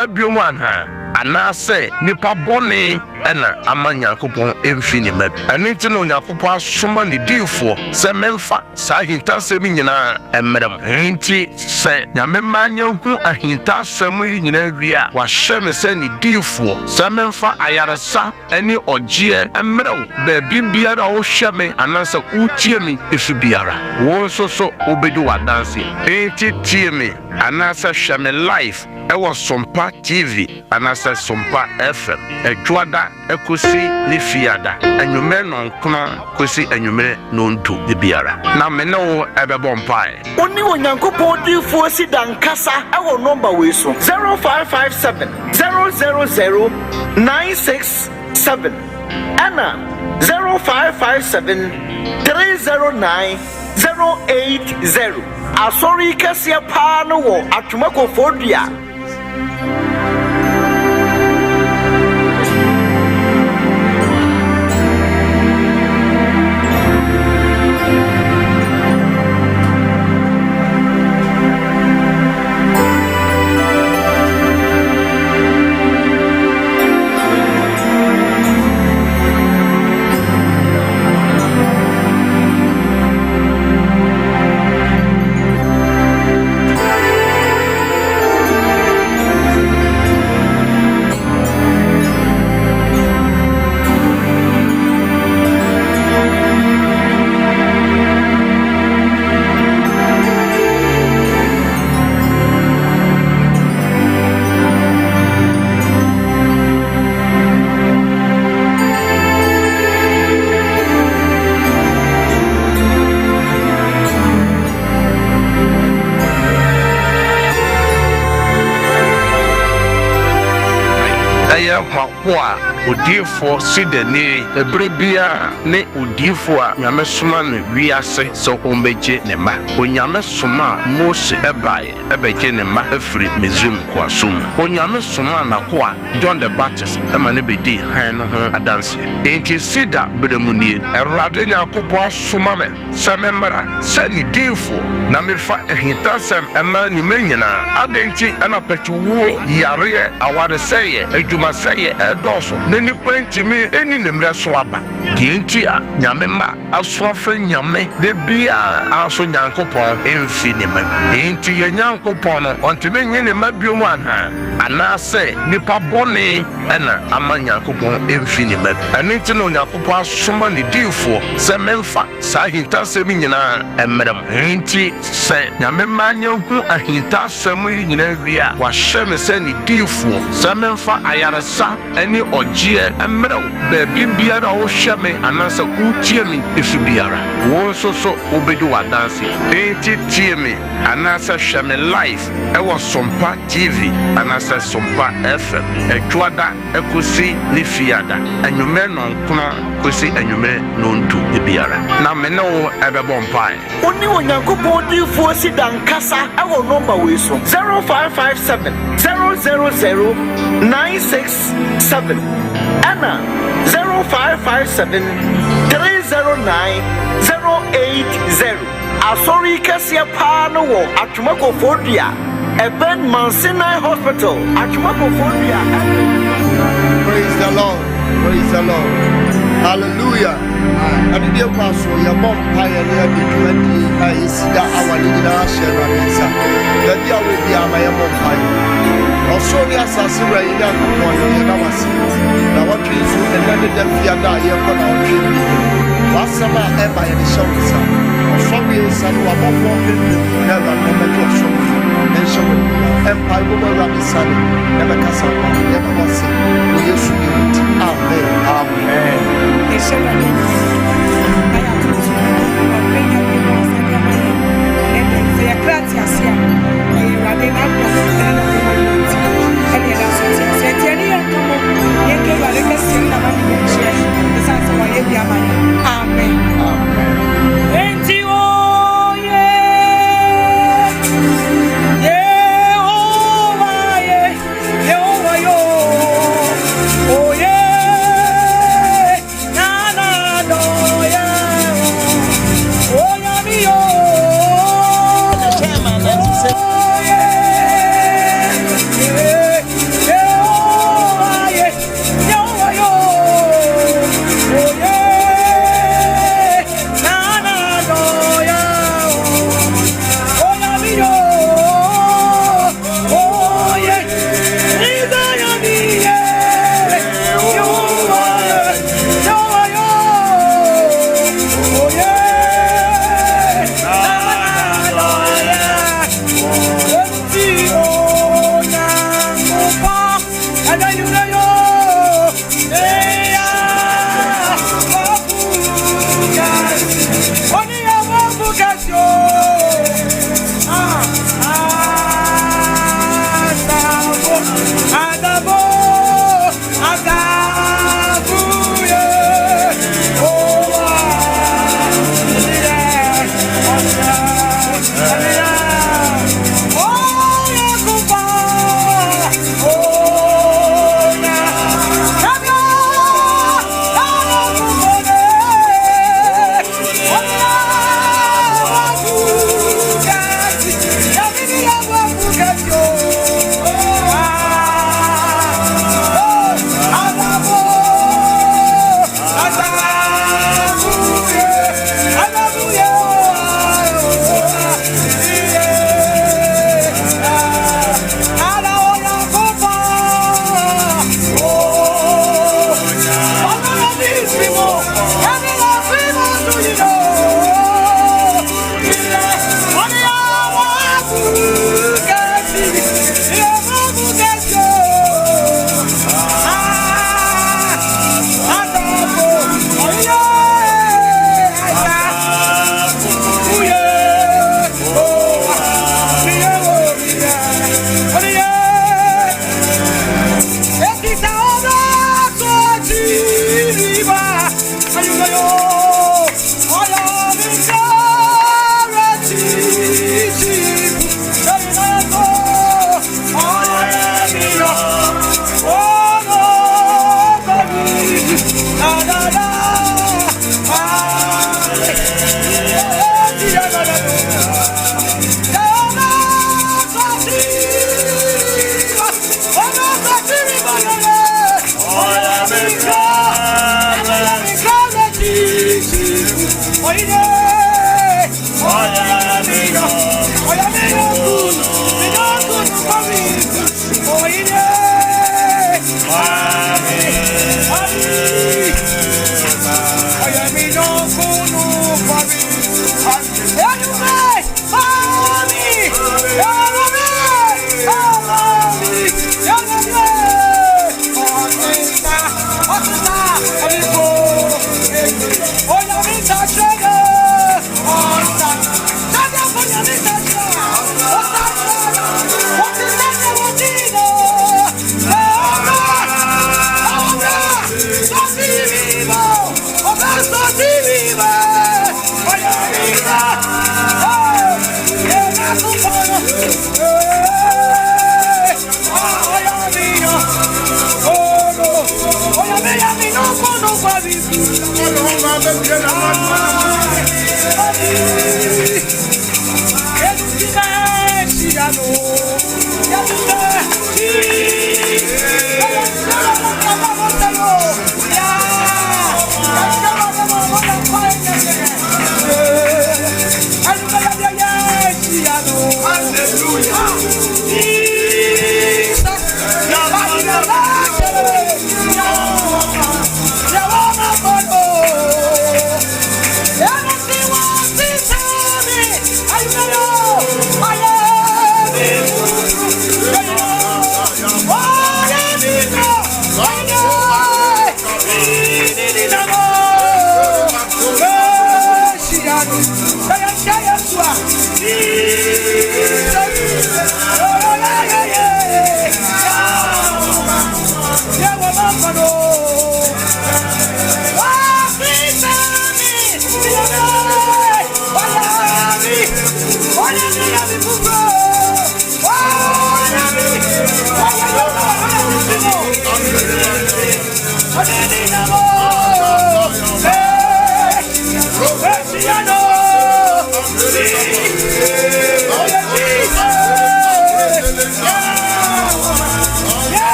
Abioma ha anase nipa bone ena amanya kopon emfini mab aniti no nyakopon asoma ne difo se memfa sa ahintasem nyina emmerem enti se nyamemanya hu ahintasem nyina wia wa hyeme se ne difo se memfa ayaresa eni ogye emmerew ba bibiara wo hyeme anase utie mi efi biara wo so obedi wadanse enti tie mi anase hyeme life ewo Sompa TV anasa Sompa FM edwada ekosi ne fiada anwume no nkona kosi anwume no ntu de biara na me no ebebo mpae oni onyankopon difo si dankasa ewo number we so 0557 000 967 ana 0557 309 080 asori kasia pa no wo atwumako fodia kwa odifo sidani ebrebia ne odifo a nyamesoma no wiase so ombeje ne ma onyamesoma Mose ebeje ne ma afri Misrim kwasum onyamesoma na kwa John the Baptist ema ne bedi han no ho adanse enti sida bedemunie erade nyakopo asoma me samemra sani difo na mefa ehitasem ema ni menyina adenti ana petuwo yare awade seye adwuma seye edoso neni kwentimi eni nemre so aba dienti a nyamema asoafa nyame de bia aso nyankopon emfini ma enti ye nyankopon no ontime nyene mabiomu anha anase nipa bone ena ama nyankopon emfini ma anenti no nyankopon asoma ne difo se memfa sa ahintasem nyina emmerem enti se nyamema nyanku ahintasem nyina wia wa hyeme se ne difo se memfa ayaresa eni ogye emrew ba bibiara wo hyeme anasa utie mi efi biara wo so obedi wadanse enti tie mi anasa hyeme life ewo Sompa TV anasa Sompa FM edwada ekosi ne fiada anwume no nkona kosi anwume no ntu biara na me ne wo ebebo mpae oni onyankopon difo si dankasa ewo number we so 0557 000 967 Anna 0557 309 080 Asori kasia pa no wo atwumako fodia Eben Monsignor Hospital atwumako fodia. Praise the Lord, praise the Lord, hallelujah. And the apostle your mom pioneer the 20 is that our leader share Ramisa that there will be a my mom pioneer also the assassin right now now what is and then the fiada here for our trip was summer ever in the shop sorry son of a never never and so empire will Ramisa never castle never was seen amen amen. Yeah.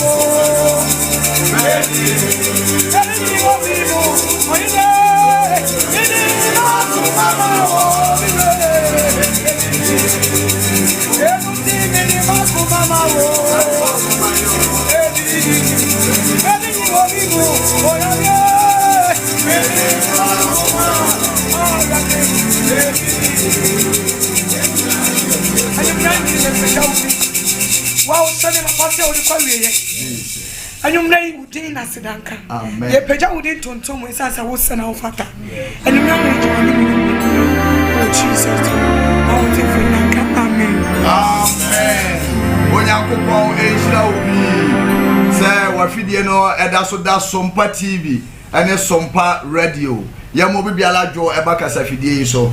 Oh Wow, son of a and you may Udin as a danker. Ye Peja Udin Tonton with us, I was an alfata. And you know, Jesus, I will take for Nanka. Amen. Amen. When you go on HLB, say, what video no, and that's what that's Sompa TV and a Sompa Radio. Yamobi Bialajo, Ebaka Fidie so.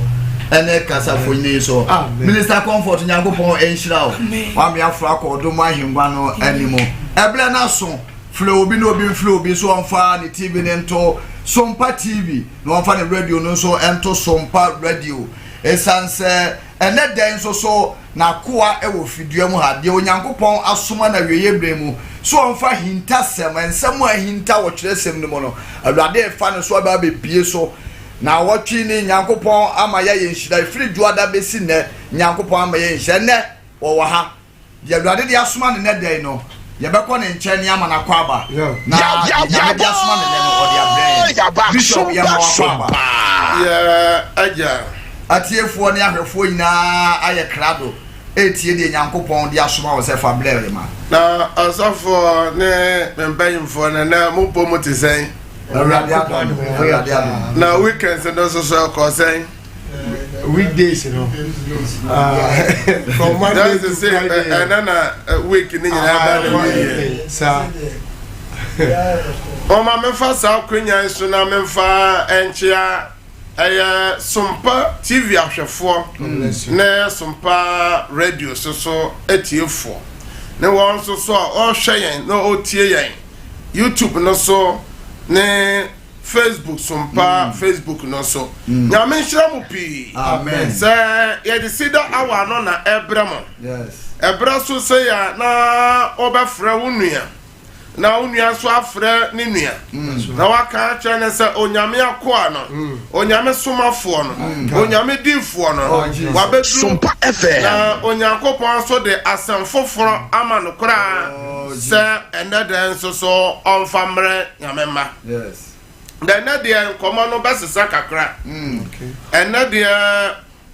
Ene kasa foni so Minister Comfort Nyankopon enhyira o wa me afra ko do ma himba no animo eble na so flow bi no bi flow bi so onfa ne TV ne nto Sompa TV no onfa ne radio no so ento Sompa Radio esanse ene den so na koa e wo fidua mu ha de Onyankopon asoma na wieye bremu so onfa hinta sem ensem a hinta wo kyeresem no mo no awurade fa ne so aba be bie so na watchi ni Nyankopon ama ya yenhyira firi juada besi ne Nyankopon ama ya yenhyira ne wo ha de awurade de asoma ne den no ye bekọ ne nche ni ama na kwa ba na ya de asoma ne no o de abrẹ bishop ya ma kwa ba ya aja atiefo ne ahwefo nyina aye krado etie de Nyankopon de asoma wo se fa blere ma na asafo ne membayimfo na mo po mo te sen now weekends and also concern weekdays, you know. From Monday to Friday, and then a week in the sir. Oh, my first out Quenya is to Namemfa and Chia. I Sompa TV after 4 ne Sompa radio so ATF4 ne one so all sharing no OTA YouTube no so ne Facebook Sompa Facebook no so nyame nhyira mu pi amen say ye de sida awa no na ebramo yes ebra so say ya na obafra wonua na wonua so afra ne nua na waka cha ne say onyame akoa no onyame somafo no onyame difo no wabedu Sompa FM na onyankopon so de asanfoforo ama no kra say enede so onfamre nyamema yes then na de nkomo no besesa kakra enede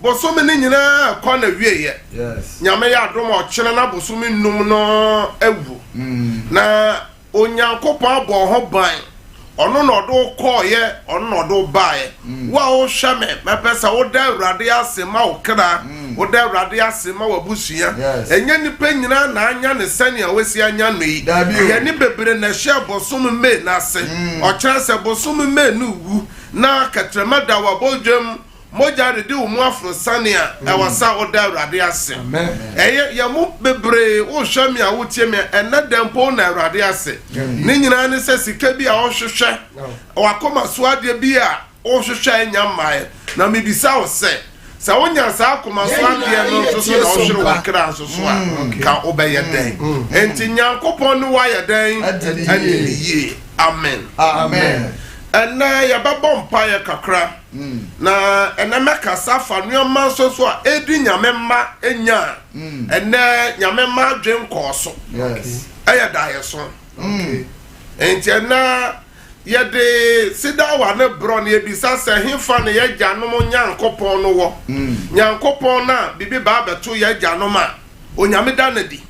bosomi ni nyina kwa na wieye yes nyame ya adom ochire na bosomi num no ewu na onyankopon abo ho ban ono no do koye ono no do bae wa o hwame mepesa wo da awurade asema wo kra wo da awurade asema wo busua enye nipa nyina na anya ne sane a wesi anya no yi ye ni bebre na hye bosom me na se o kire se bosom me no wu na katrema da wa bodwam moja de wo mu afro sane a ewasa wo da awurade ase eye ye mu bebre wo hwame a wo tie me ena dempo na awurade ase ni nyina ne se sika bi a wo hwehwe wakoma so ade bi a wo hwehwe anya mae na mebisa wo se sa wonya sa akoma so ade no so na wo hwere wakra so so a ka obeye den enti Nyankopon no wa ye den adeliye amen amen ena ya babom paye kakra na ena meka safa nuoma so a edi nyame ma enya ena nyame ma dwen koso yes aya dae so enti ena ye de sida wa ne bro ne ebisa se himfa ne ye gyanom Nyankopon no wo Nyankopon na bibi ba beto ye gyanom a onyame da na di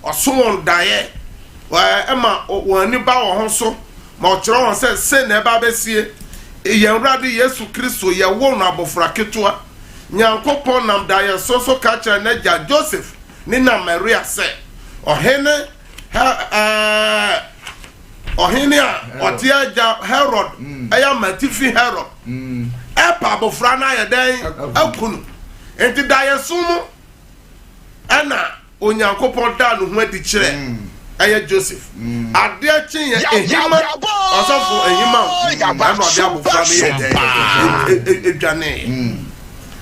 osowon dae wa ema wani ba wo ho so ma ochiro won se na eba besie yenrade Yesu Kristo ye wo no abofra ketwa Nyankopon nam dae so kacha na ja Joseph ni na Maria se ohene ohene a otia ja Herod eya matifi Herod epa abofra na ye den akunu enti dae sumu ana Onyankopon da no ho adi kire aya Joseph ade akin ye ehima osofo ehima na no ade abofra me ye edwane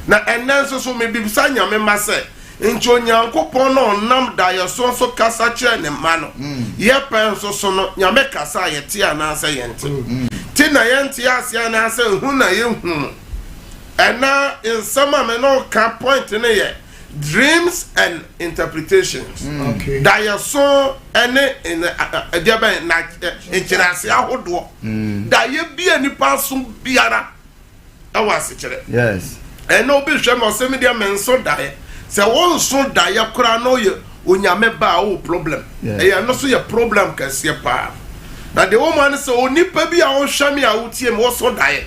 na enenso so me bibisa nyame ma se ncho Nyankopon no nam da ye so kasa kire ne ma no ye pen so no nyame kasa ye ti ana se ye nti ti na ye nti asia na se hu na ye hu ena insama me no ka point ne ye dreams and interpretations. Okay. Daye so ene in ediaben na enchirase ahodo. Daye bia nipa so biara awase kire. Yes. Ene obi hwem osemi dia menso daye. Se won so daye kura no ye onyame ba o problem. E no so ye problem kase pa. Na the woman say onipa bi a wo hwame a wotie me wo so daye.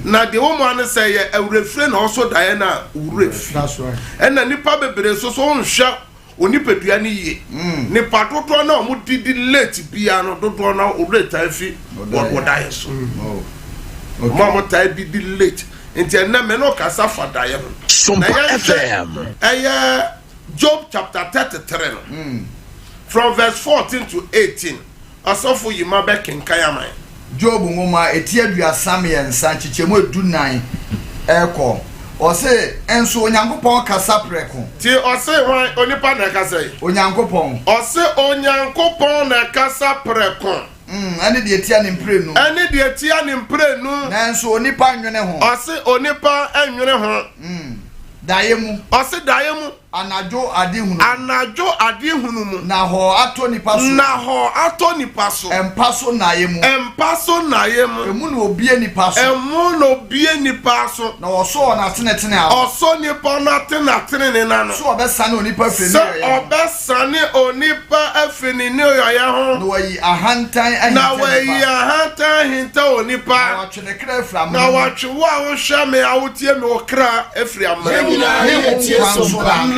Na the woman say ye awrefre na wo so daye na wref. That's right. And na nipa bebere so nhwa onipadua ni ye. Nipa dodo na mo didi late bia no dodo na o late afi wo daye so. Oh. Mama tai didi late. Enti na me no kasa fa daye no. Sumpa FM. Job chapter 33 no. From verse 14 to 18. Asofo yima be kenkayaman. Job ngoma eti aduasa me ensa chichemu edunan eko. Ose enso onyankopon kasa preko. Ti ose wan onipa na kasa yi. Onyankopon. Ose onyankopon na kasa preko. Ane de etia ne mprenu. Ane de etia ne mprenu. Nanso onipa anwene ho. Ose onipa anwene ho. Dayemu. Ose dayemu. Anajo adihunu. Anajo adihunu mu. Na ho ato nipa so. Na ho ato nipa so. Empaso na yemu. Empaso na yemu. Emu no obie nipa so. Emu no obie nipa so. Na oso na tenetene a. Oso nipa na tenatene ne na no. So obesane onipa afini so yo ya. obesane onipa afini ne yo ya ho. Na wayi ahantan ahinta. Na wayi ahantan ahinta onipa. Na watwe kra afra am. Na watwe wo a wo hwa me a wotie me wo kra afri am.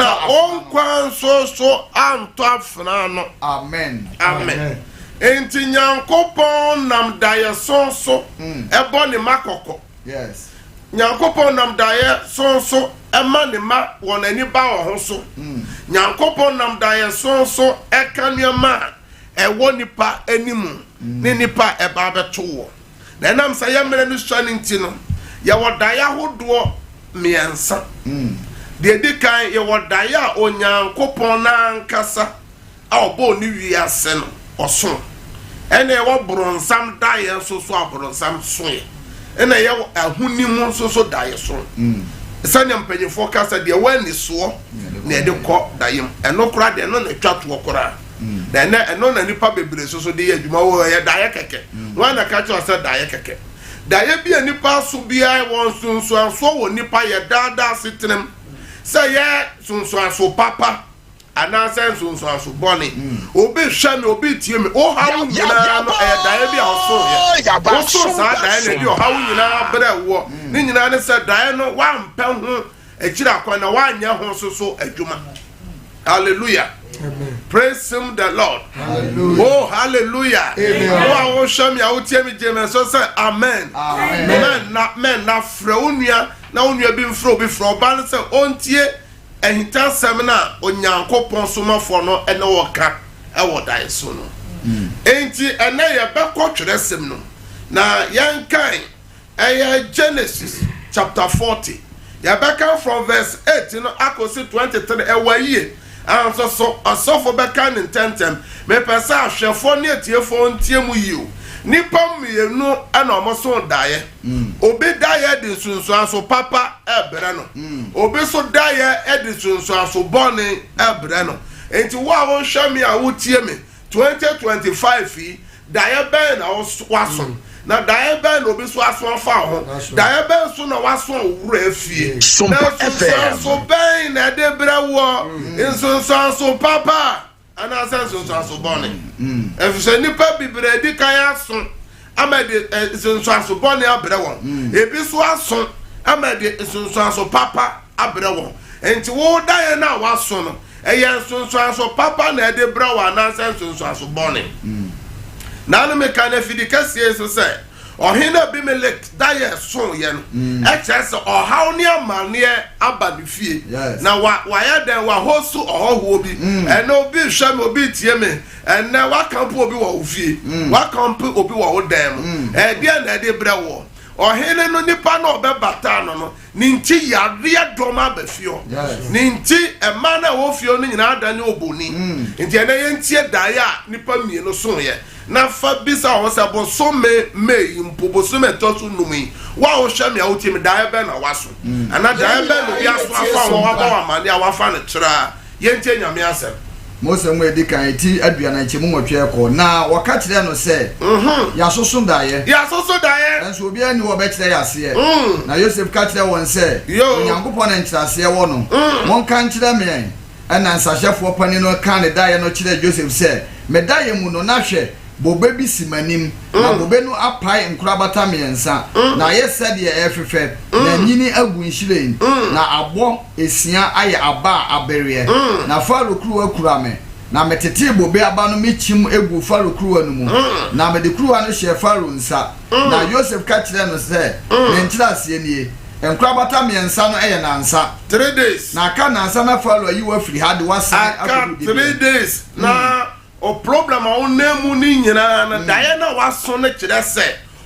Na onkwan so anto afna no. Amen. Amen. Enti nyankopon nam daye so ebo ne makoko. Yes. Nyankopon nam daye so ema ne ma won ani ba wo ho so. Nyankopon nam daye so eka niema ewo nipa animu ne nipa eba beto wo. Na nam sa ye mere no swani ntino ye wo daye hodo miensa. De dikan ye wodaye a onyankopon na nkasa a obo ni wiase no oso ene ye wo bronsam daye so abronsam so ye ene ye ahunimu so daye so sanya mpanyefo kasa de wani so na ye de kɔ daye eno kora de no na twato kora da na eno na nipa bebere so de ye adwuma wo ye daye keke wana ka cho se daye keke daye bia nipa so bia won so wo nipa ye dada sitinem. Say yeah, so papa, and I say so bonny. Obi shame, obi team, oh, how you know, diabia also, Diana, how you know, better war. Nina said, Diana, 1 pound, a chirakwana, 1 year, so a juma. Hallelujah. Amen. Praise him the Lord. Hallelujah. Oh, hallelujah. Amen. Oh, I will show me, I will tell me, James. So say, Amen. Amen. Men, na freunia. Na onua bi mfro bi fro ba no se ontie ehinta semina onyankopon somafo no ene woka e wodae so no enti ene ye bekọ twerɛsem no na yankan Genesis chapter 40 ye beka from verse 8 no akosi 23 ewaye anso so asofo beka ne tentem me pesa ahwefo ne atiefo ntie mu yiu nipa mienu ana omoso daye obi daye de sunsu aso papa ebre no obi so daye de sunsu aso boni ebre no enti wo a won hwa me a wotie me 2025 yi daye ben na waso na daye ben obi so aso fa ho daye ben so na waso wura afie na so ben na de brewo sunsu aso papa ana senso so boni efise nipa bibire di kan aso amade senso aso boni abre won ebi so aso amade senso aso papa abre won enti wo daye na waso no eye senso aso papa na de brawa na senso aso boni na no me kan afidi kase so say ohina bimelek daye so ye no excess ohaw ne amane abadifie na wa ya den wa hosu ohoho bi ena obi hwam obi tie me ena wa kampo obi wa ofie wa kampo obi wa odem dia na de brewo ohene no nipa na obebata no ninti yare doma bafio ninti ema na wo fio no nyina adane oboni nti ena ye ntie daye a nipa mienu so ye na fa bisa wo se bo so me impobo so me to so numi wa wo hwe me a wo tie me da ebe na waso ana da ebe no bi aso afa wo wa ba wa mane a wa fa ne kira yentie nyame asem Mose mu edi kan ti aduana nche mu nwotwe ko na waka kire no se ya soso daye enso obi ani wo be kire ya se na Joseph ka kire won se Onyankopon na nkyirase wo no won kan kire me na nsahefo pani no kan daye no kire Joseph se me daye mu no na hwe bobe bi simanim na bobe no apai nkurabata miensa na ye sede e efefe na nyini agu nhyiren na abo esia aye aba aberie na faro kruwa kurame na metete bobe aba no mechim egu faro kruwa no mu na mede kruwa no hye faro nsa na Joseph ka kire no se ne ntirase nie nkurabata miensa no eye na nsa 3 days na ka na nsa na faro ayi wa free had wasa aka 3 days na o problem a onemu ni nyina na daye na waso ne kire se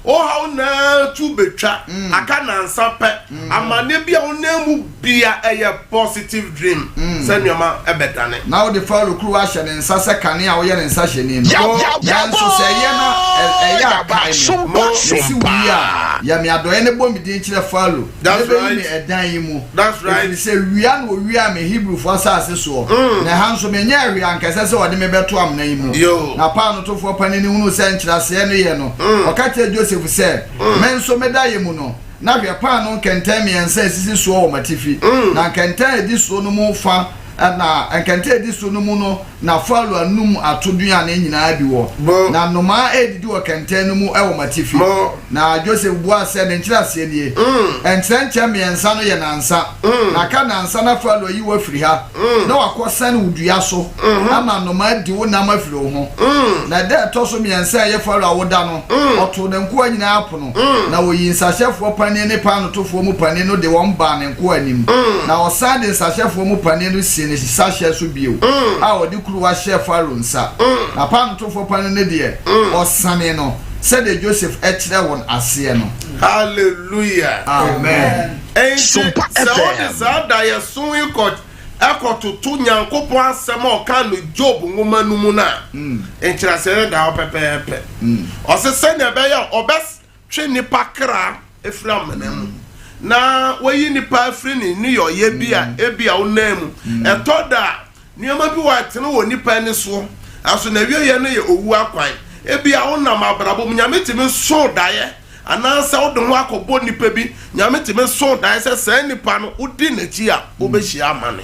o ha na tu betwa aka na nsape amane bia onemu bia eye positive dream se nyoma ebedane na o de follow kru a hye ne nsa se kane a wo ye ne nsa hye ne no ya nso se ye na ya kai mo si wia ya mi adoye ne bom din kire follow that's right me edan yi mu that's right se wia no wia me Hebrew for asase so na ha nso me nya wia nkese se wo de me beto am na yi mu na pa no to fo panini hunu se nkyirase no ye no o ka te Joseph se men so medaye mu no na hwe pa no kenten me ensa sisi so o matifi na kenten edi so no mu fa na kenten edi so no mu no na falo anum atodua na nyina bi wo na noma edidi wo kenten no mu e wo matifi na Joseph bua se ne nkyirase nie entrenche me ensa no ye nansa na ka nansa na falo yi wo firi ha na wakosan udua so ama noma di wo na mafiri wo ho na de to so me ensa ye falo awoda no oto ne nko anyina apono na wo yi nsahefo pani ne pa no tofo mu pani no de won ba ne nko anim na osan de nsahefo mu pani no si ne sahye so bio a odi kuru wa chef faro nsa na pa no tofo pani ne de osane no said Joseph ekire won ase no hallelujah amen so da ya so ikot ekototo Nyankopon asem o kan no Job ngoma numu na enkyirase da opepepe o se senya be ya obes twe nipa kra efra manam na wayi nipa afri ni New York ye bia onam etoda nioma bi wa tene wo nipa ni so aso na wie ye no ye owu akwan ebia onam abrabo nyame timi so daye anansa wo de ho akobo nipa bi nyame timi so daye se nipa no udi nachi a obeshi amane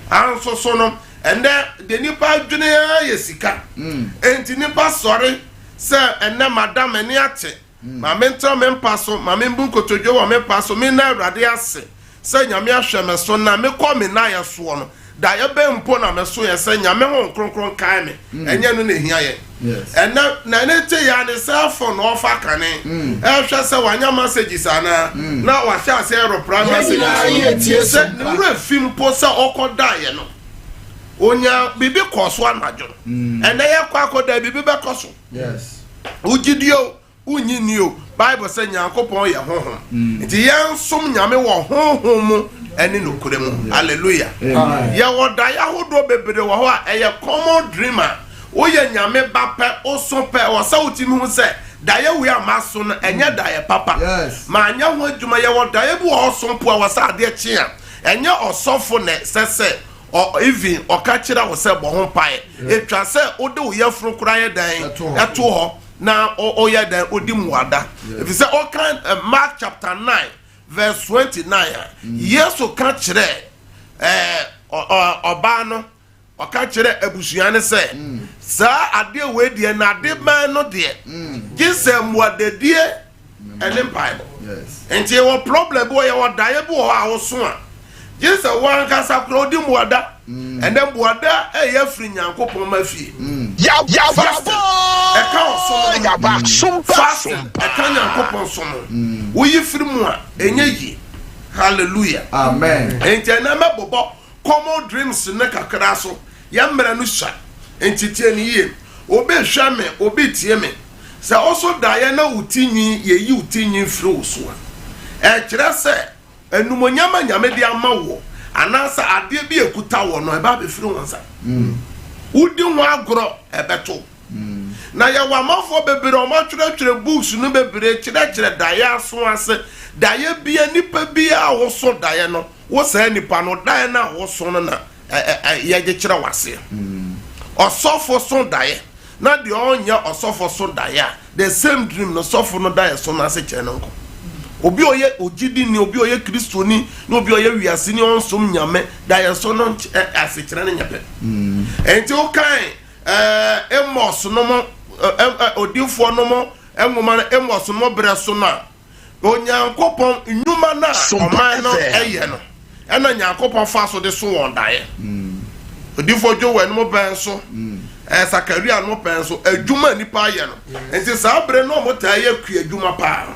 anso so no ende de nipa dwene ye sika enti nipa sori se enne madam eni ate ma mentra me mpaso ma membu kotodwo wa me paso me na awrade ase se nyame ahwe me so na me ko me na ye so no da ye be mpo na me so ye se nyame ho kronkron kai me enye no na hia ye enne na ne te ya ne cell phone ofa kane hwe se wanya messages ana na wa sha se aeroplan message se ne wura film po se okoda ye no onya bibi koso anajo enne ye kwa akoda bibi be koso yes ugidio unyinio Bible say Nyankopon ye honhom nti yensom nyame wo honhom mu eni nokure mu hallelujah ye woda ya hodo bebre wo ho a eye common dreamer o ye nyame bape o so pe o sa utimi hu se da ye wi amaso no enye da ye papa ma anya ho adwuma ye woda ye bu o so mpo a sa ade chi a enye osofo ne sese o even o ka kira wo se bo ho pae etwa se o de wo ye furu kura ye dan eto ho na oya dan odim wada if you say all kind Mark chapter 9 verse 29 yesu ka kire oba no o ka kire abusuane se sa ade we die na ade man no de gisem wadedie ene bible yes enti wo problem bo ye wadaye bo a wo so a gisem wan ka sakro odim wada and then buada e free Nyankopon mafie ya eka oso ya ba fast eka Nyankopon so no wo yi free mu a enye yi hallelujah amen enti na mebobo common dreams ne kakra so ya mra no sha enti tie ni ye obi hwa me obi tie me se oso daye na utinyi ye yi utinyi free oso a e kire se enumonyama nyame di ama wo anasa ade bi ekuta wo no e ba be firi wonsa udi ho agro ebeto na ya wa mafo bebere o ma twere books no bebere kyerɛ daeɛ aso ase daeɛ bia nipa bia wo so daeɛ no wo sa nipa no daeɛ na wo so no na ya gye kyerɛ wase ɔsɔfo so daeɛ na de ɔnya ɔsɔfo so daeɛ the same dream no sɔfo no daeɛ so na ase kyerɛ no nko obi oye ogidi ni obi oye kristoni ni obi oye wiase ni onsom nyame daeɛ so no ase kyerɛ no nyapɛ enti o kan Amos no mo odifo no mo enwoma Amos no bre so na onyankopon nnuma na oman no eye no ena nyankopon fa so de so won dae odifo Joel no mo ben so Sakaria no ben so adwuma nipa ye no enti sa bre no mo ta ye ku adwuma pa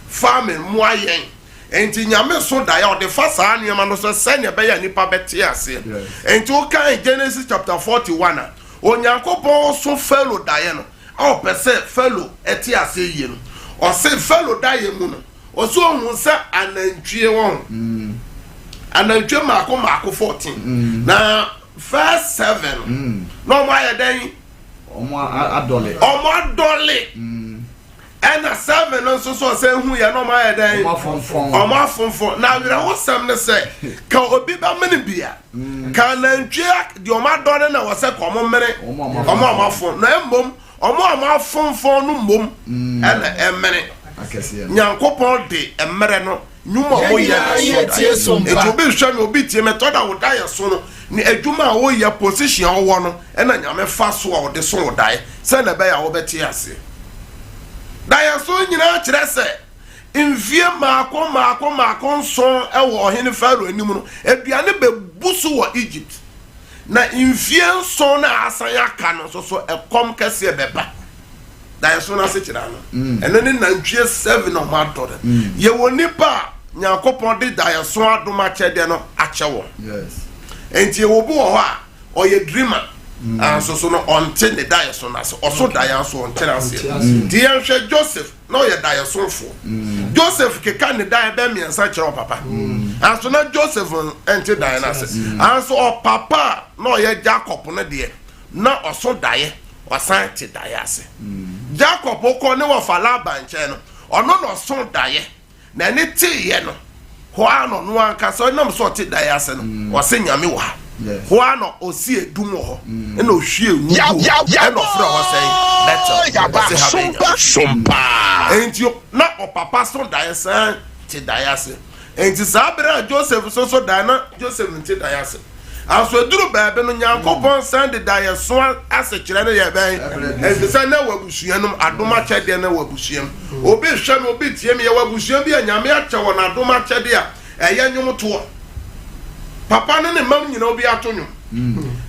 farming mo ayen enti nyame so dae o de fa sa niam no so se ne be ya nipa bete ase enti o kan Genesis chapter 41 onyankopon so fellow dae no o pese fellow eti ase yie no o se fellow dae mu no o so hu se anantwie won anantwie mako 14 na verse 7 no ma ye den omo adole ena 7 no so se hu ye no ma ye den omo afonfon na wira wo sam ne se ka obi ba mene bia ka nantwie di omo adole na wo se ko omo mere omo amafon na embom omo amafonfon no mbom ena emere akese nyankopon de emere no nyuma wo ye so e obi hwa me obi tie metoda wo dae so no ni adwuma wo ye position wo no ena nyame fa so wo de so wo dae se na be ya wo beti ase dae so nyina kire se mfie maako nso e wo hene Faro anim no aduane bebusu wo Egypt na mfie nso na asan aka no so ekom kase beba dae so na se kire no ene ne nantwie 7 of my daughter ye woni pa nyankopon de dae so adoma kyede no ache wo yes enti wo bu wo ha o ye dreamer so no onte ne dae so na so oso dae so onte na se di enhwe Joseph no ye dae so fo Joseph ke kan ne dae be miensa kire o papa so na Joseph ente dae na se so o papa no ye Jacob ne de na oso dae wasan te dae ase Jacob ko ne wo fala banche no ono no so dae na ne te ye no ho ano no anka so nam so te dae ase no wo se nyame wo ha ho ano osi edum ho e na ohwie nwu e no fra ho say better sompa enti na o papa so dae san te dae ase enti sabra Joseph so dae na Joseph te dae ase aso duru baabe no nyankopon san de dae so ase kire no ye ben enti san na wabusuanum adoma kyede na wabusuam obi hwe no obi tie me ye wabusuam bi anyame ache wo na adoma kyede a eye nyum to papa ne mam nyina obi atonyo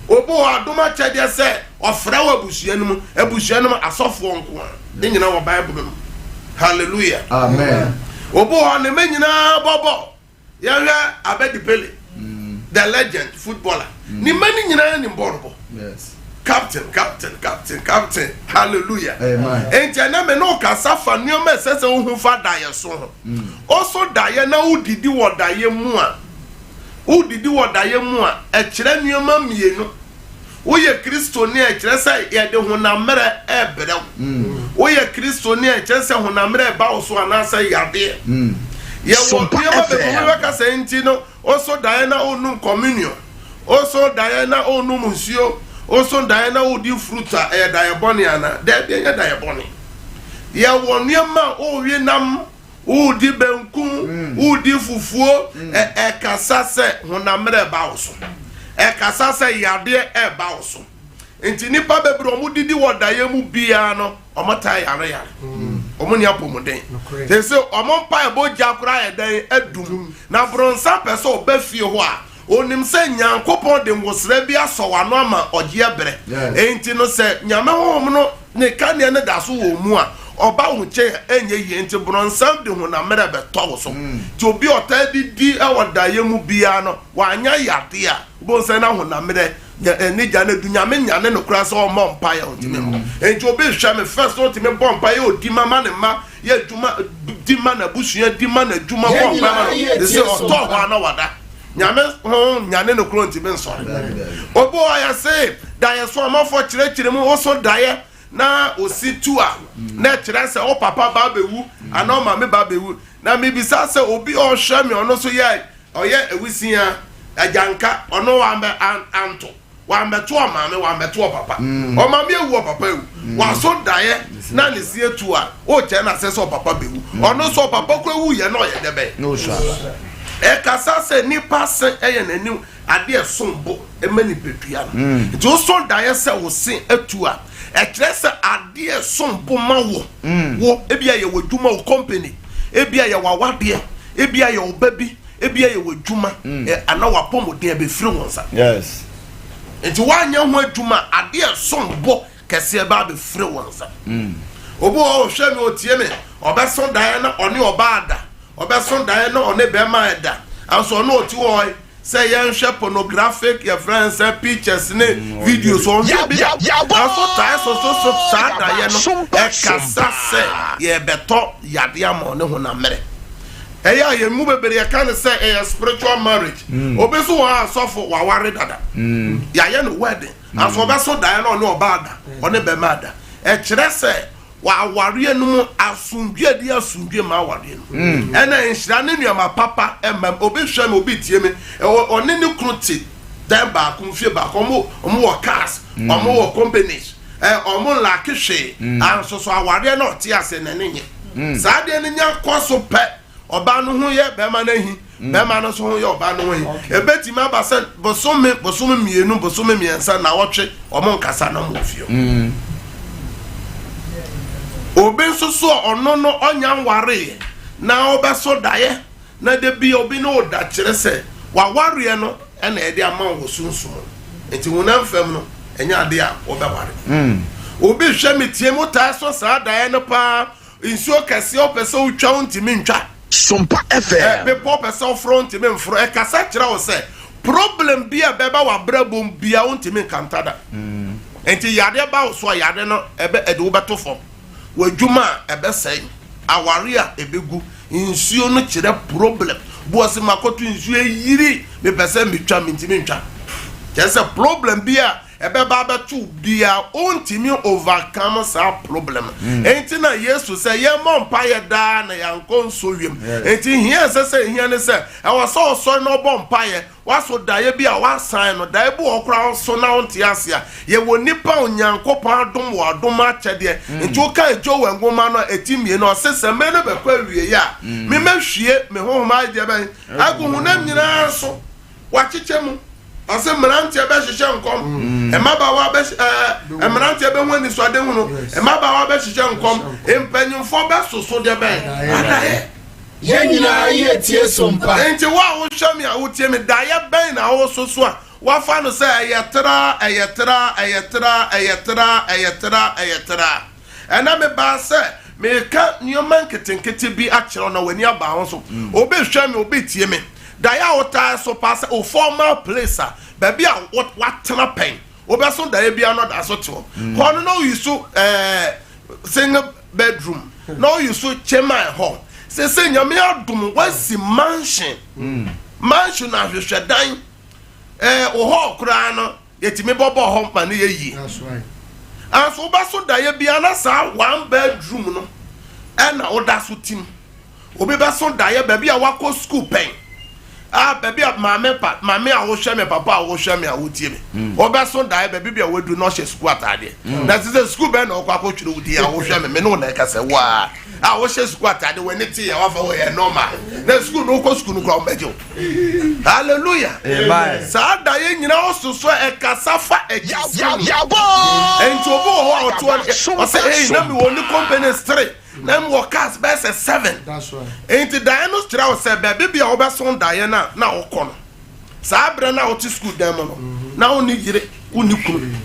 obo adoma kyede se ofra wabusuanum abusuanum asofo nko de nyina wo bible no hallelujah amen obo ne menyina bobo ye hwe Abedi Pele the legend footballer ni mani nyina ni mborbo yes captain hallelujah amen enti na me no ka safa ni o me sese wo hu fa dae so ho oso dae na udidi wo dae mu a e kire nioma mienu wo ye Kristo ni e kire se ye de hu na mere e brew wo ye Kristo ni e kire se hu na mere ba wo so ana se yade ye wo nioma be mo ka se enti no oso dae na onu communion oso dae na onu musio oso dae na odi fruta e dae boni ana de bi nya dae boni ye wo nioma o wi nam udi benku udi fufuo e kasa se honamre ba wo so e kasa se yade e ba wo so enti nipa bebre omudidi wodaye mu bia no omata yare omuni apomuden they say omompa e boja kura e dan adum na bronsa pese obafie ho a onim se nyankopon de nwosra bi asowa no ama oje ebre enti no se nyame hom no ne kane ne daso wo mu a oba wo che enye yi enti bronsa de ho na mere be to so ti obi ota di e wodaye mu bia no wa anya yade a bo se na ho na mere ni jana dunya me nyane no kura so mo mpa ya otime mo enti obi hwa me first otime bompa ya odi mama ne ma ya djuma di ma na busua di ma na djuma bompa ma no de se oto ho na wada nyame ho nyane no kura otime nsore obo ya se daye so amafo kire mu oso daye na osi tu a na kyerɛ sɛ o papa ba bewu ana o mame ba bewu na me bisa sɛ obi o hwɛ me ɔno so yɛ ɔyɛ ewusia ajanka ɔno wa mbe anto wa mbeto mame wa mbeto papa o mame ewu papa ewu wa so daye na ne sie tu a o kyerɛ na sɛ so papa bewu ɔno so papa ko ewu yɛ na ɔyɛ debe no sir kasa sɛ nipa sɛ ɛyɛ n'anim ade ɛsombo ɛma ni pedua no nti o so daye sɛ wo se atu a ɛkyerɛ sɛ ade ɛsombo ma wo wo ebi ayɛ wo dwuma wo company ebi ayɛ wo awadeɛ ebi ayɛ wo baby ebi ayɛ wo dwuma ana wa pomodin abɛfiri wo nsa yes nti wanyɛ ho adwuma ade ɛsombo kɛse ba abɛfiri wo nsa obo o hwɛ me otie me ɔbɛso daye na ɔne ɔbaada ɔbɛso daye na ɔne bɛma ɛda anso ɔno oti hɔ sɛ yɛnhwɛ pornographic your friends pictures ne videos on bi anso tae so saa daye no ɛkasa sɛ yɛbɛtɔ yade ama ɔne ho na mmere ɛyɛ yɛ mu bebere yɛka ne sɛ ɛyɛ spiritual marriage obi so wɔ asɔfo waware dada yɛayɛ no wedding anso ɔbɛso daye na ɔne ɔbaada ɔne bɛma ada ɛkyerɛ sɛ waware no mu asundwe di asundwe ma ware no ɛna nhyira ne nuama papa ɛmam obi hwɛ me obi tie me ɔne ne kunu te dan ba kumfie ba ɔmo wɔ cars ɔmo wɔ companies ɔmo la kehwe anso so aware na ɔte ase na ne nye saa de ne nya kɔ so pɛ ɔba no ho yɛ bɛma na hi bɛma no so ho yɛ ɔba no ho hi ebetimi aba sɛ bosome mienu bosome miensa na wɔtwe ɔmo nkasa na mo fio obi nso so ɔno no ɔnya nware na ɔbɛso daye na de bi obi no da kyerɛ sɛ waware no ɛna ɛde ama wo sunsun enti wona mfam no ɛnya ade a ɔbɛware obi hwɛ me tie mo taa so saa daye no pa nsuo kɛse ɔpɛsɛ utwa ntimi ntwa Sompa FM bepɔ pɛsɛ ɔforo ntimi mforo ɛkasa kyerɛ wo sɛ problem bi a bɛba wabrabom bia ntimi kantada enti yade ba wo so yade no ɛbɛ ɛde wo bɛto fam wadwuma ebesɛn aware a ebegu nsuo no kyerɛ problem boase makoto nsuo yiri me pese metwa mentimi ntwa kyerɛ problem bia ebeba betu bia ontimi overcome sa problem enti na yesu sɛ ye mompa ye da na yanko nso wiem enti hia sɛ hia ne sɛ ɛwɔ sɛ ɔsɔ no bompa ye waso daye bia wasan no daye bu okra so na onti ase a ye wo nipa onyankopɔn adom wo adom akyɛde enti wo kan jo wangoma no etimie no sesɛ me no bekwa wie ya me mahwie me hohoma agye ben agu na nyina so wakyekye ase mmeranteɛ bɛhyehyɛ nkɔm ɛmabawa mmeranteɛ bɛhu anisoade hu no ɛmabawa bɛhyehyɛ nkɔm mpanyimfoɔ bɛsoso deɛ bɛn adaeɛ yɛn nyinaa yɛ tie sompa enti wo a wohwɛ me a wotie me daeɛ bɛn na woso so a wafa no sɛ ɛyɛ tra ɛna mebaa sɛ meka nneɔma nketenkete bi akyerɛ na w'ani aba ho so obi hwɛ me obi tie me daia wota so pass o formal place baby a what tena pen obeso daia bia no da so to kono no you so single bedroom no you so chairman home say nyame adum wasi mansion mansion na hwehwe dan o ho kra no yetimi bobo ho mpa ne yeyi that's right aso obeso daia bia na sa one bedroom no na oda so tim obi beso daia baby a wako school pen baby mame a wo hwe me papa a wo hwe me a wo tie me obeso dai baby a wadu no hwe school atade na se school be na okwa twere wudi a wo hwe me no na ka se wa a wo hwe school atade wani tie ya wafa wo ye normal na school no ko school no kwa mbejo hallelujah amen sa dai nyina ososo e kasafa e Yabo enti obo ho oto o se hey na me woni company 3 nem workers be 7 that's right enti dianos tira o se baby bia obeso daye na okono sa abre na oti school dem no na oni yire oni kunu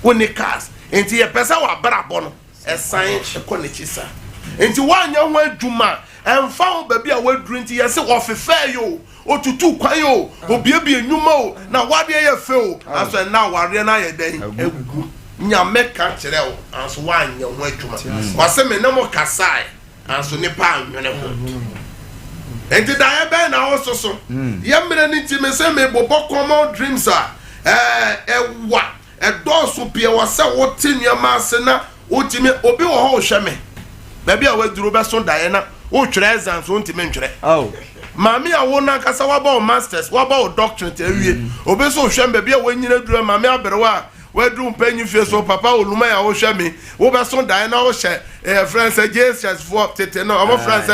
oni cars enti ye pesa wa brabo no esan ekonechisa enti wanya ho adwuma emfa ho baby a waduru enti ye se ofefe yo otutu kwan yo obiebie enwuma o na wade ye fe o aso na ware na ye den egu nyame ka kyerɛ wo anso wanyɛ ho adwuma wase me nemo kasai anso ne pa anwene ho enti dae bɛn na wo so yɛmmerɛ ne ti me sɛ me bobɔ common dreams a ɛwa ɛdɔɔso pie wɔ sɛ wote nneɛma ase na utimi obi wo ho hwe me baby a waduro be so dae na wo twere exam so ntimi ntwere mami a wo na kasa wa ba masters wa ba doctorate awie obi so hwe me baby a wanyina duro mami aberewa wadru mpanyi fie so papa oluma ya wo hwe me wo be so dae na wo hye friends Jesus for tete no amo friends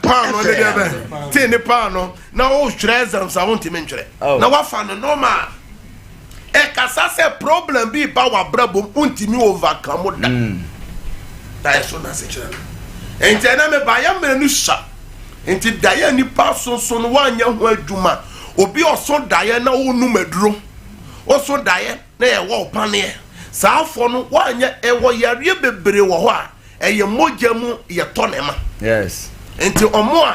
pan no de be tin ni pan no na wo twere exam so ntimi ntwere na wa fa no normal kasa se problem bi ba wa brabo untimi overcome da da so na se kire enti na me ba ya menu sha enti da ya ni pa so no wanya ho adwuma obi oso da ya na wonu maduro oso da ya na ye wo pane sa afo no wanya ewo yare bebre wo ho a eye mogya mu ye to ne ma yes enti omo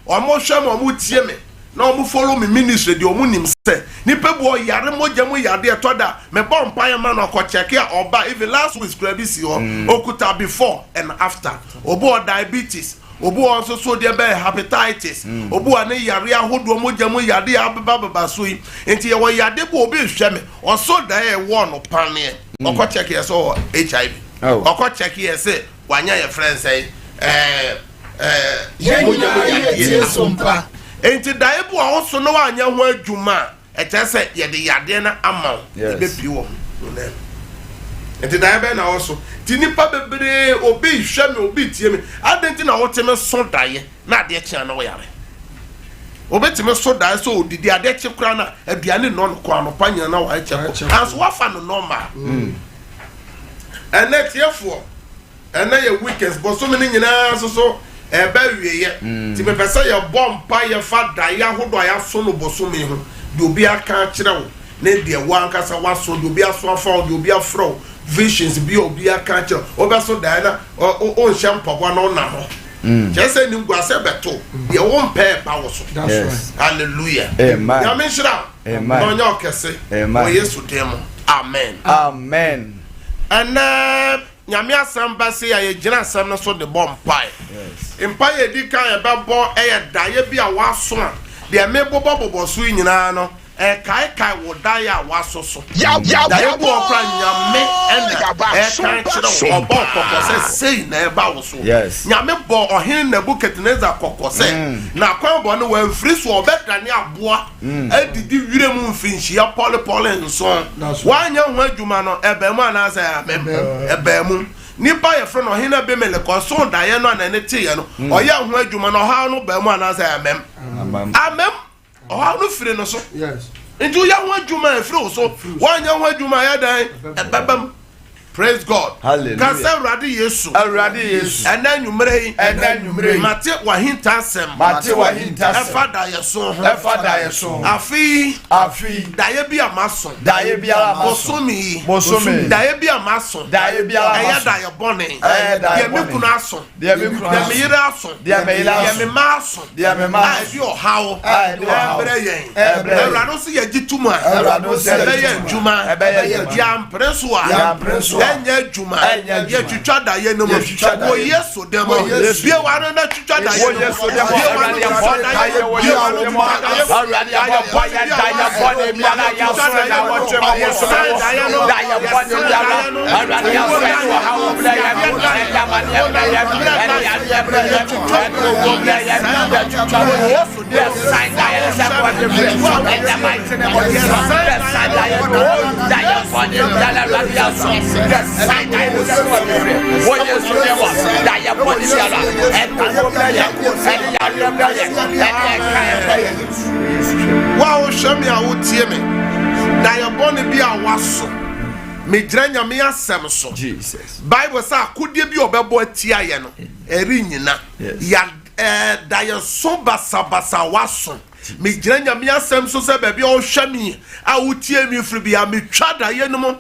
hwe ma omo tie me na omo follow me ministry de omo nim se ni pebu yare mogya mu yade etoda me bon pan ma no ko check ya oba even last week scribe si ho okuta before and after obo diabetes obo also so de be hepatitis obo ane yare ahodo mogya mu yade ababa so yi enti ye wo yade bo obi hwe me oso da e wo no pan e oko check ya so HIV oko check ya se wanya ye friend say enti daibu a oso no anya ho adwuma etese ye de yade na ama be piwo enti daibu na oso ti nipa bebre obi hwe me obi tie me adenti na wote me so daye na ade kia na wo yare obi me so daye so odidi ade kia kra na aduane no no kwa no panya na wa chia ko anso wa fa no normal next year for ye weekends but so many nyina so ebe wieye ti me pese ye bompa ye fa da ya hodo ya so no boso me ho de obi aka kire wo na de wa nkasa wa so de obi aso afa de obi afro visions bi obi aka kire obi so da na o nhye mpogwa no na ho jese ni ngwa se beto ye wo mpa ba wo so That's right. hallelujah Amen. ya me shira no nya okese o yesu demo amen and nyame asam ba se ya ye gina asam no so de bomb pie empire di kan e be bo e ye daye bi a waso a de me bobo so nyina no kai wo daye a waso so daye bo okra nyame ena kai chiro obo kokose sei na e ba wo so nyame bo ohin Nebukadnezar kokose na kwan bo no wa mfiri so obedane aboa adidi wire mu mfinhia pole nso wanya ho adwuma no ebe mu anasa ebe mu nipa ye frɛ no hina be mele ko so da ye no na ne tie ye no oye ho adwuma no ha no ba mu anasa amem o ha no fire no so Yes. nti ya ho adwuma e fire so wanya ho adwuma ya dan ebebam praise God Hallelujah. Kasa Awurade Yesu ena nwumre mate wahinta asem efa da ye so afi da ye bi amaso bosomi da ye bi amaso eya da ye bone ye mekunu aso ye meyire aso ye me ma aso bi ohawo ebre yen Awurade so ye gituma ebe ye djuma ya mpreso a enye djuma ye twitwa da ye no mo wo Yesu dem bie ware na twitwa da ye Yesu dem Awurade ya bone da ye Awurade ya bone da ye bone mi ala ya so na wo twema wo so da ye no da ye bone mi ala Awurade ya so na ha wo bla ya mi ya ma ya bla ya bla ya twitwa wo bla ya da twitwa wo Yesu dem sai da ye sa kwa de bla and the mighty name of Jesus sai da ye no da ye bone da la Awurade ya so sai da ye sa kwa de bla wo Yesu dem da ye bone mi ala e ta wo bla ya wow shami a wotie me da ye bone bi a waso me gira nyame asem so Jesus. Bible say akodie bi obebo atia ye no eri nyina ya da ye so basa waso me gira nyame asem so se ba bi o hwami a wotie mi firi bi a me twa da ye no mo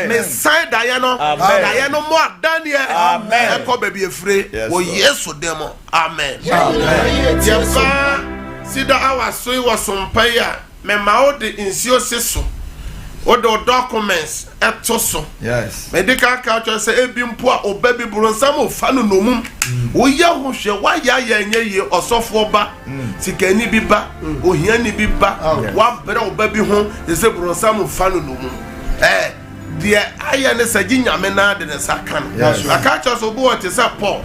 me sai da ye no mo adanie e ko ba bi efire wo Yesu demo amen yeba sida awasoi wasompai a me ma o de insio seso o de documents eto so medical culture say ebi mpo a oba bi bronsam o fa no nomum wo ye ho hwe wa ya nye ye osofo ba sikani bi ba ohiani bi ba wa bere oba bi ho de se bronsam o fa no nomum deɛ ayɛ ne sɛ gye nyame na de ne nsa ka no aka kyerɛ sɛ obi wɔ te sɛ Paul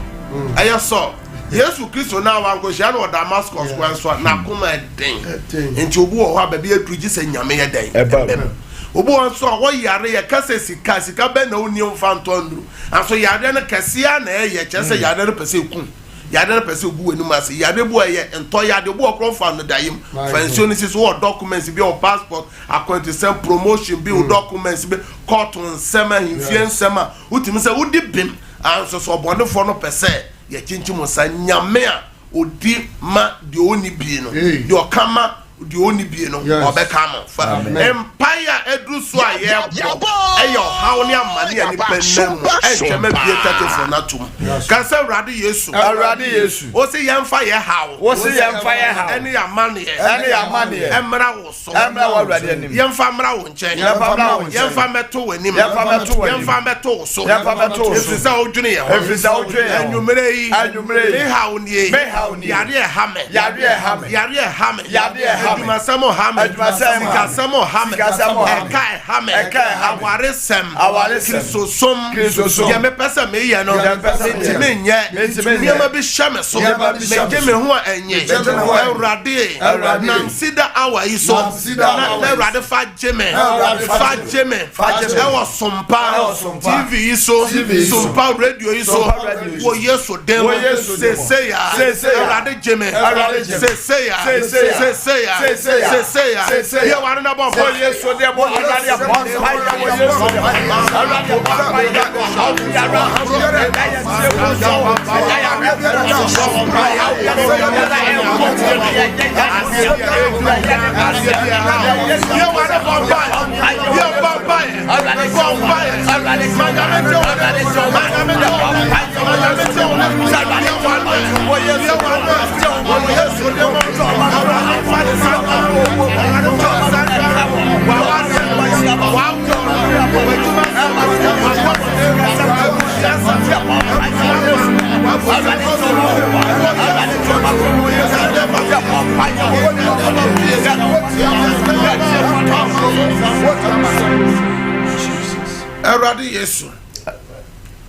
ɛyɛ Sɔ Yesu Kristo na wankɔhyia no wɔ Damascus kwan so n'akoma ɛden nti obi wɔ hɔ a baabi aduru gye sɛ nyame yɛ dɛn ɛbɛm obi wɔ nso a wɔyare yɛ kasa sika bɛ na wonni mfa ntɔnduru anso yare no kɛseɛ na ɛyɛ kyerɛ sɛ yare no pɛ sɛ ku yare no pɛ sɛ obu w'anim ase yare bu ɛyɛ ntɔ yade obi wɔ korɔ fa no dayim fa nsuo no si so wɔ documents bi wɔ passport akwantisɛm promotion bi wɔ documents bi court nsɛm ahemfie nsɛm a wotumi sɛ wodi bim anso so ɔbɔnefoɔ no pɛ sɛ yɛkyinkyim sa nyame a odi ma deɛ ɔni bie no deɛ ɔka ma deɛ ɔni bie no ɔbɛka ma fa mpaeɛ a ɛduru so a yɛbɔ ɛyɛ ɔhaw ne amane a nipa nam mu ɛnkyɛma bie tatefo no atom ka sɛ Awurade Yesu wo se yɛmfa yɛ haw ɛne yɛamaneɛ ɛmmra wo so yɛmfa mmra wo nkyɛn yɛmfa mɛto w'anim yɛmfa mɛto wo so ɛfiri sɛ wodwene yɛ hɔ anwummerɛ yi me haw nie yareɛ ha me adwumasɛm hame sikasɛm hame ɛka hame awaresɛm kristosom deɛ mepɛ sɛ meyɛ no mentimi nyɛ nneɛma bi hyɛ me so megye me ho a ɛnyɛ Awurade nansida awa yi so na Awurade fa gye me ɛwɔ sompa TV yi so sompa radio yi so wɔ Yesu dem seseya Awurade gye me seseya you want to know for Yesu de bo Awurade abon Awurade Yesu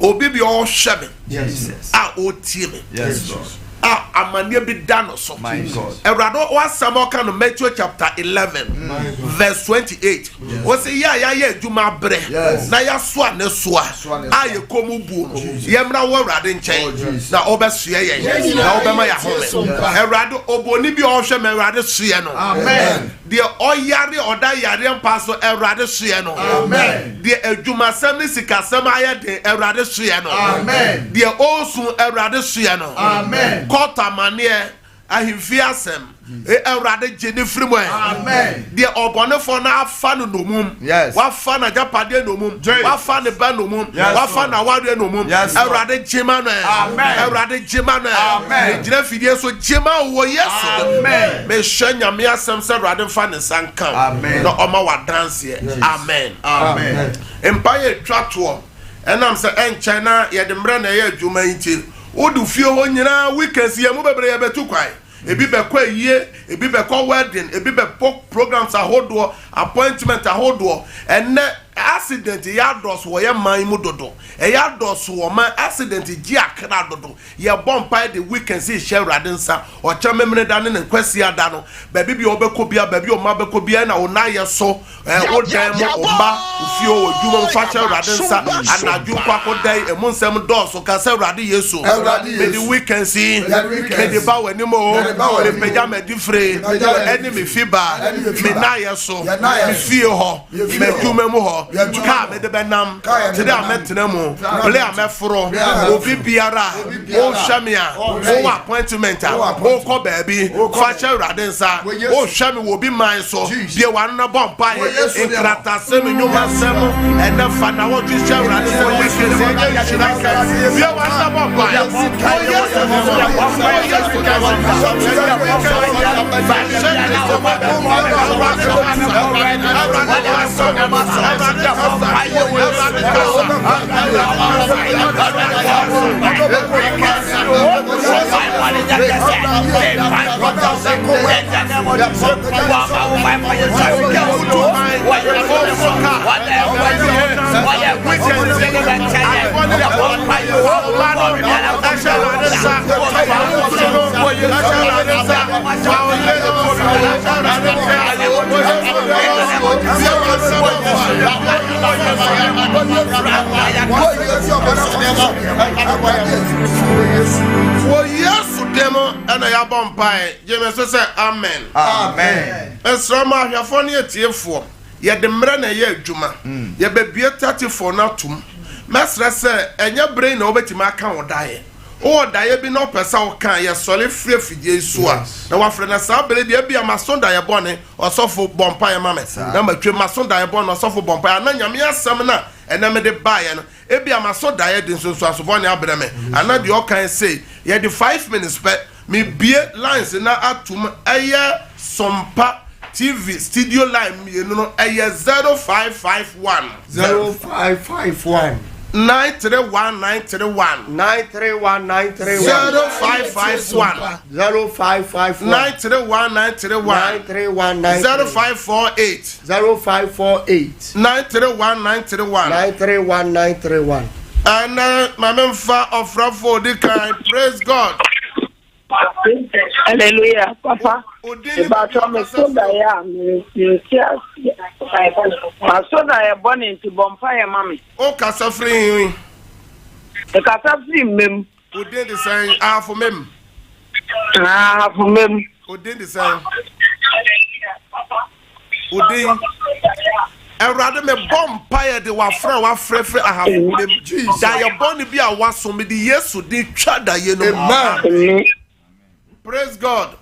obi bi o hwɛ me a o tie me amane bi da no so Awurade wasam ɔka no Matthew chapter 11 verse 28 o se ya adwuma bre na ya soa ne soa a ye komu bu no ye mra wo Awurade nkyɛn na ɔbɛsoa yɛn na ɔbɛma ya home Awurade oboni bi ɔhwɛ me Awurade soa no amen de ɔyare ɔda yare mpa so Awurade soa no amen de adwumasɛm ne sikasɛm ayɛ de Awurade soa no amen de osu Awurade soa no amen kɔta maneɛ ahemfie asɛm Awurade gye ne firi mu amen de ɔbɔnefo na afa no nomum wafa na japade nomum wafa ne ba nomum wafa na wade nomum Awurade gyema no amen Awurade gyema no amen gyina fidie so gyema wo Yesu amen me hwɛ nyame asɛm sɛ Awurade fa ne sanka na ɔma wadanseɛ amen amen empaye twatoɔ ɛnam sɛ ɛnkyɛn na yɛde mmerɛ na ɛyɛ adwuma yi nti wodu fie hɔ nyinaa weekends yɛ mu bebree yɛbɛtu kwae ebi bɛkɔ yie ebi bɛkɔ wedding ebi bɛkɔ programs ahodoɔ appointment ahodoɔ ɛnɛ accident yados wo ye man mu dodo yados wo man accident gi akra dodo ye bompa the weekend see share radensa o cha memre da ne kwasi ada no ba bi obekọ bia ba bi o ma bekọ bia na ona ye so o dan mo o ba ofie o dwuma mfa share radensa anaju kwa ko dai emu nsem doso ka se rade Yesu me the weekend see me the ba wani mo me peja me difre enemy fiba me na ye so me fie ho me dwuma mu ho ka me de benam today am tenemu play am foro obi biara o hwamia o appointment o ko baabi fa che rade nsa o hwami wo bi man so bie wan na bompa enkrata se me nyuma sem ene fa na wo che rade so we se bie wan na bompa For years demo and I have bumpy. James say amen. Amen. And some of your funny for yet the mrana ye juma. Ye be 34 na tum. Master say, and your brain over to my account die. Oh, die be no person can ye solid free fidye sua. Now, our friend, I believe there be a mason die bonnet or so for bumpire mamma. Number 2 mason die bon or so for bumpire. And then you seminar and then the buy and it be a mason diet in so as one abrame. And now you can say, ye the 5 minutes spent me beer lines in that atum a year some pa. TV studio line you know a 0551 0551 931 931 931 0551 0551 931 931 0548 0548 931 931 and my member of Raffo the kind praise God. Hallelujah, Papa. About my son, I am. My son, I am born into Bonfire, Mammy. Oh, Casa free. The Casa free, mem. Who did the same? Ah, for mem. Ah, for mem. Who did the same? Who did? I rather me bonfire the wafra wafre I have them. Jesus. That your body be a was so many years to the chada, you know. Amen. Praise God.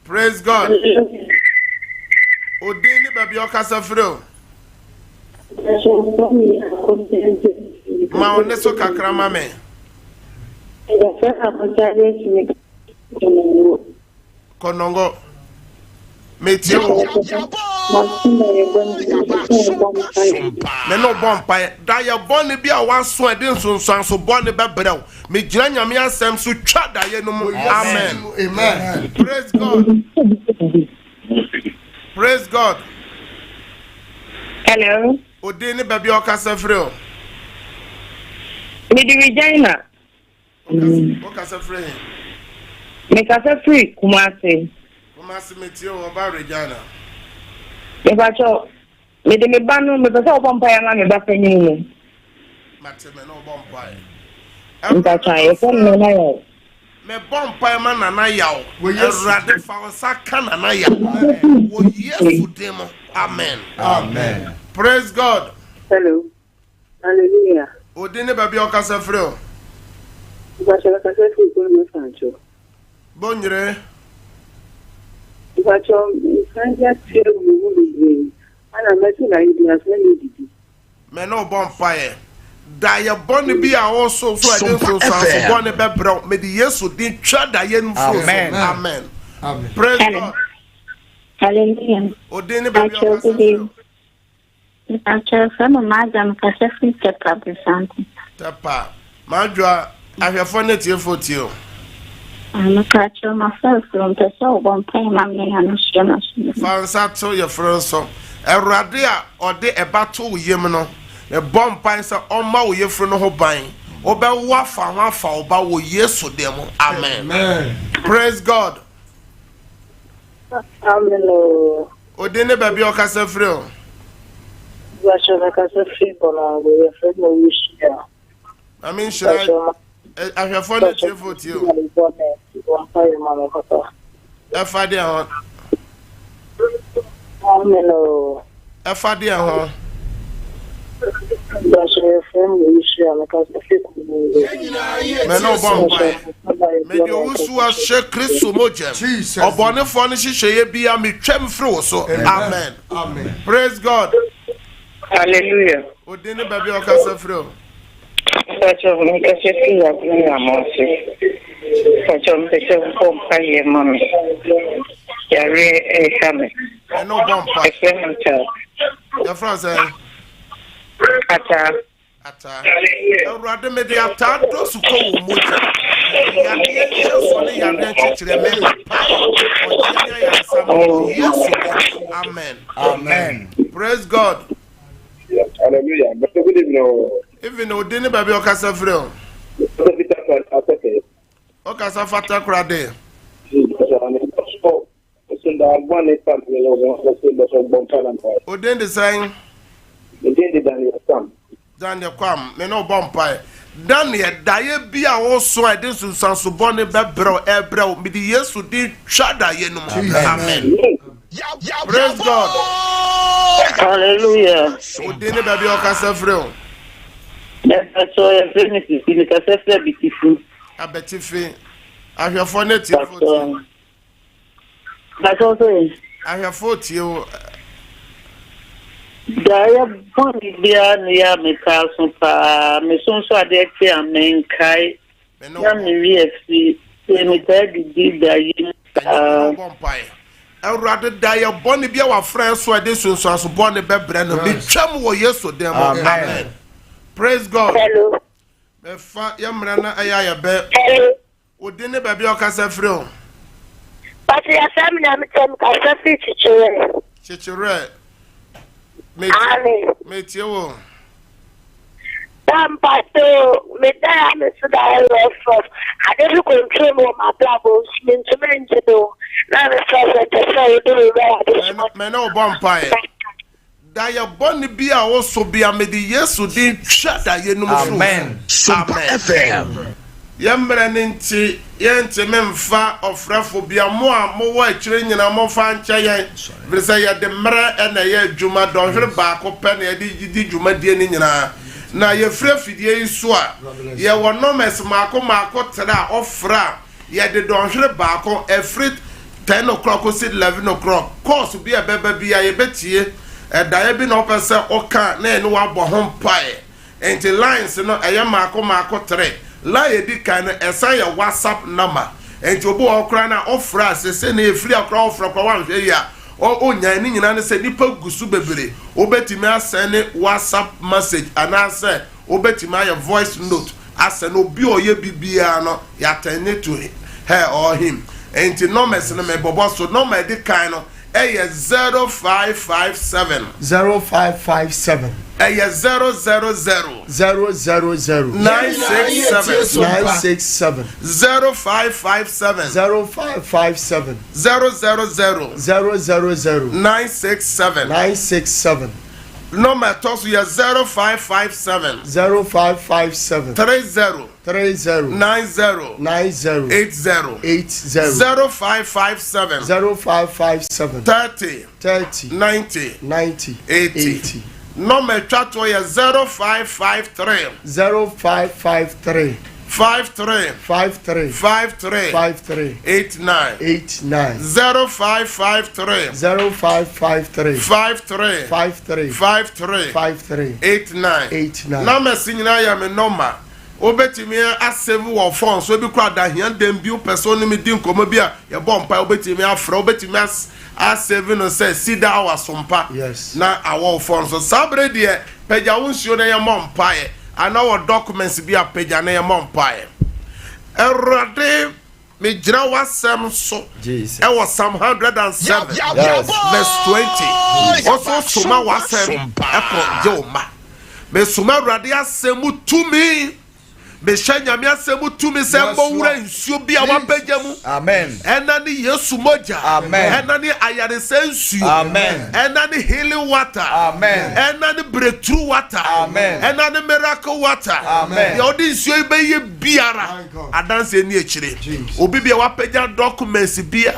Praise God. Odini baby okasa fro. Ma oneso kakra mame. Konongo. Metio. Me no bompa da ya boni bi a waso ade so boni bebrel me gira nyame asem so twa da ye no mu amen. Amen. Praise God. Praise God. Hello. Odini baby okasa free. Me di Regina. Okasa free. Me Casa free Kumasi. Kumasi metio oba Regina. Me bacho me de me banu me pesa Bonfire ma me ba fenyi. Mate me no bompa. Ntacha e fon me na yo. Me bompa ma na na yawo. Erade fa saka na na yawo. Wo Yesu demo. Amen. Amen. Praise God. Hello. Hallelujah. Odini baby okasa free. Bacho Casa free ko me fancho. Bonyere. Bacho Sanja tiro mu mu ana metu na idi asemi didi. Me no bonfire. Da ya boni bi a also so I don't so boni be bro me di Yesu din twa da ye no fo. Amen. Amen. Amen. Praise God. Hallelujah. Odini baby okasa. Actually, from Madam Cassafri Tepa Presante. Tepa. Madra ahwefo na tie fotio. I'm catch myself from the soul one time. I'm going to Fansa to your friend so. Erade a ode ebato yem no. E bomb pan sa oma wo yefro no ho ban. Obe wa fa oba wo Yesu dem. Amen. Amen. Praise God. Amen. Odini baby okasa free o. Bacho Casa free bona we friend no wish ya. I mean should I have fun at your foot you. Efade on. Amen. Efade on. Bacho friend no wish ya Casa free. Me no bomb. Me di osu a she Kristo mojem. Jesus. Obone fo ne hihye bia me twam free so. Amen. Amen. Praise God. Hallelujah. Odini baby okasa free. Bacho me Casa free ya mose. Bacho me pesa Bonfire mami. Yare kame. Me no bomb. Your friend say Ata. Erade me de ata do su ko wo moja. Ya de so ne ya de chichire me pa. Odini ya sama. Yes. Amen. Amen. Praise God. Hallelujah. But good evening. Even o deni baby o kasa frɛ o. O kasa fata kura de. O den de sign. Daniel Kwam, me no bompai. Daniel daye bi a wo so a de sunsanso bone bebrɛ ebrɛ me di Yesu di twada ye no. Amen. Praise God. Hallelujah. O deni baby o kasa frɛ o. So your business is in the cafe beautiful. Abetifi. Ahwefo na ti fo. That's also Ahwefo ti o. Daya boni bia ya me ka so pa me so ade ti amen kai. Ya me VFC me ta di da yi. Awurade daya boni bia wa frɛ so ade sunsanso boni bebrɛ no me twam wo Yesu dem. Amen. Praise God. Hello. Me fa yamra na aya be. Hello. Odine baby o kasa frɛ o. Pati ya sami na mitem ka safi chichire. Chichire. Amen. Me tie wo. Pasto, me da me so da love of. I didn't control my blabos, mean to mention do. Now me so do right. Me no bompai. Daya boni bi a wo so bia me di Yesu din twada ye no fru. Amen. Super FM. Yambre nti yente memfa ofrafo bia mo a mo wa akire nyina mo fa ncha yen. Vresa ye de mra na ye adwuma donhwere ba ko pe na ye di dwuma die ni nyina. Na ye frɛ fidie iso a ye wono mes mako tra ofra ye de donhwere ba ko every 10 o'clock or 11 o'clock. Course bi a beba bia ye betie daye bi no pese oka na enu wa bo ho mpae enti lines no eye mako 3 la ye di kan esa ye WhatsApp number enti obo okra na ofra se na efri akra ofra kwa wan hwe ya o nya ni nyina ne se nipa gusu bebere obetimi asene WhatsApp message anase obetimi aye voice note asene obi oye bibia no ya tene to her or him enti numbers no me bobo so number di kan no 0557 0557 000 000 967 0557 0557 000 967 number toss you 0557 0557 30 90 80 0557 30 90 80 number chat to you 0553 53 89 0553 53 89 number signal ya me number obetimi asave wo phone so bi kura da hian dem bi person mi din komo bi a ye bompa obetimi afra obetimi asave no say sida our sompa na our phone so sabre de peja wonsuo na ye mompa ye ana wo documents bi a peja na ye mompa ye erade me gira wasam so Jesus e was Psalm 107 verse 20 also suma wasam e ko joma me suma rade asemu tumi be shanyame asemu tumi se mbowura nsuo bi a wapagya mu amen ena ni Yesu moja amen ena ni ayare sensuo amen ena ni healing water amen ena ni breakthrough water amen ena ni miracle water amen ye odi nsuo ibeye biara adanse ni echire obi bia wapagya documents bia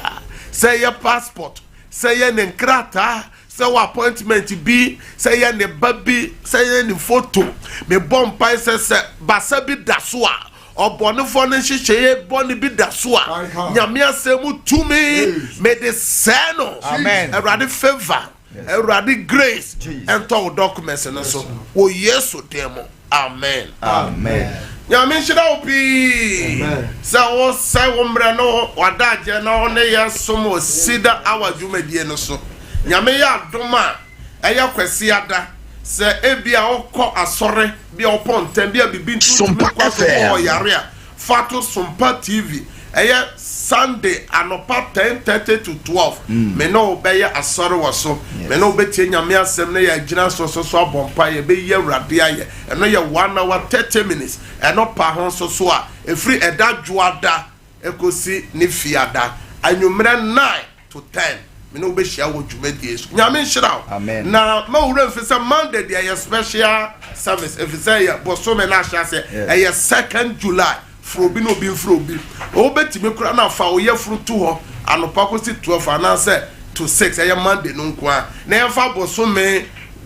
say your passport say your nkrata say wa appointment bi say ye ne baby say ye ne photo me bomb pai say basa bi daso a obonefo ne hihye boni bi daso a nyame asemu tumi me de seno amen erade favor erade grace ento documents no so wo Yesu demo amen amen nyame shira opi sa wo sai wo mra no wadaje na one yesom o sida awadwumadie no so nyame ya adoma eya kwesi ada se ebia okọ asore bia opontem bia bibi ntu kwa so yare a fato Sumpa TV ɛyɛ Sunday anopa 10:30 to 12 me no bɛyɛ asɔre wɔ so me no bɛtie nyame asɛm na yɛ agyina so abɔ mpa yɛ bɛyɛ awurade ayɛ ɛno yɛ 1 hour 30 minutes ɛno pa ho so a ɛfiri ɛda dwoada ɛkɔsi ne fiada anwummerɛ 9 to 10 me no bɛhyia wɔ dwumadie so nyame nhyira wo na mawura mfi sɛ Monday deɛ yɛ special service ɛfi sɛ yɛ bɔsome no ahyɛ sɛ ɛyɛ 2nd July frobi no bi frobi o betime kura na fa o ye fru to ho anopa ko si 12 anase to 6 eye Monday no nko a na ye fa boso me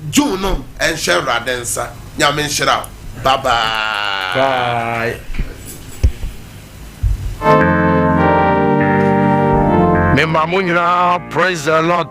June no enhye radensa nyame nhira bye bye me mamunyina praise the Lord